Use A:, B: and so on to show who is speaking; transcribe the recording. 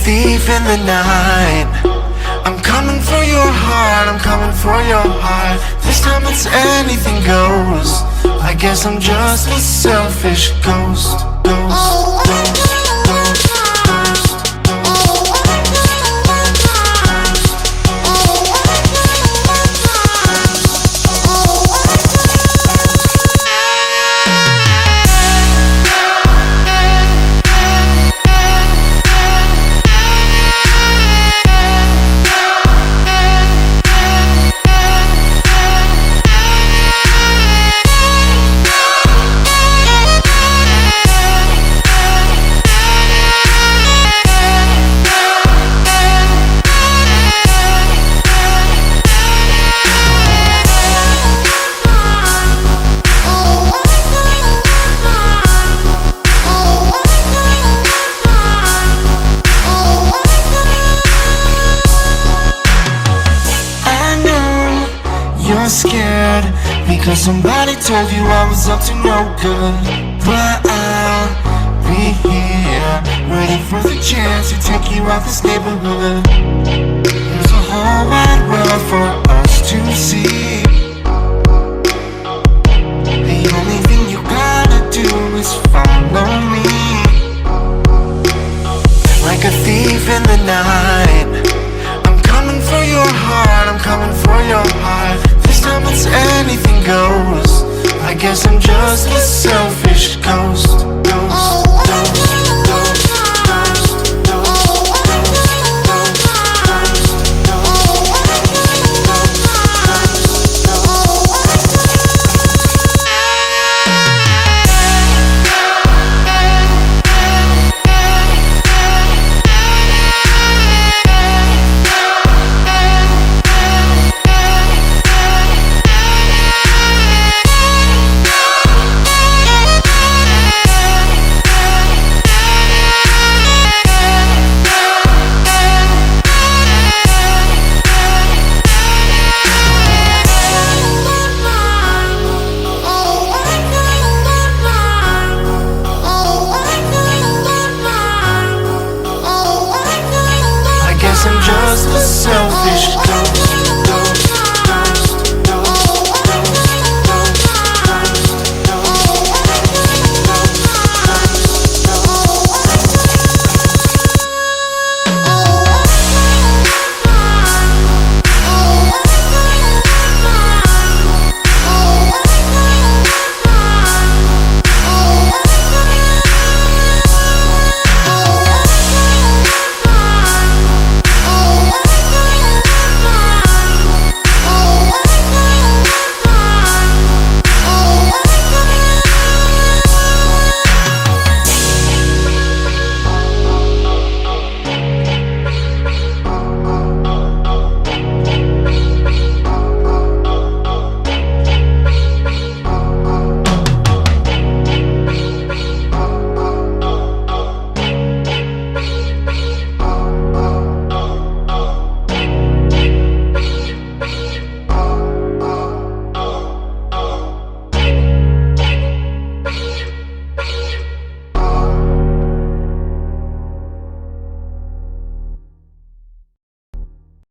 A: thief in the night. I'm coming for your heart, I'm coming for your heart. This time it's anything goes. I guess I'm just a selfish ghost. Ghost, ghost, ghost, ghost. You're scared because somebody told you I was up to no good. But I'll be here, waiting for the chance to take you out this neighborhood. There's a whole wide world for us to see. The only thing you gotta do is follow me. Like a thief in the night, I'm coming for your heart, I'm coming for your heart. This time it's anything goes. I guess I'm just a selfish ghost.